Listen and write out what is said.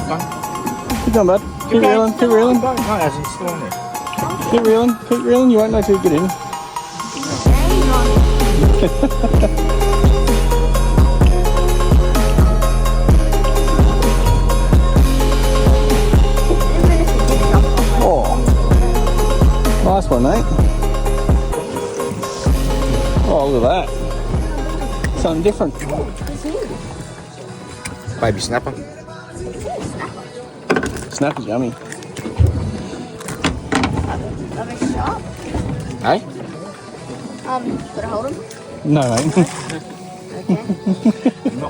Keep going, bud. Keep reeling, keep reeling. No, it hasn't. It's still on there. Keep reeling. You won't know till you get in. Oh, nice one, mate. Oh, look at that. Something different. Baby snapper. Snapper's yummy. Are they sharp? Hey? Gotta hold them. No, mate. Okay.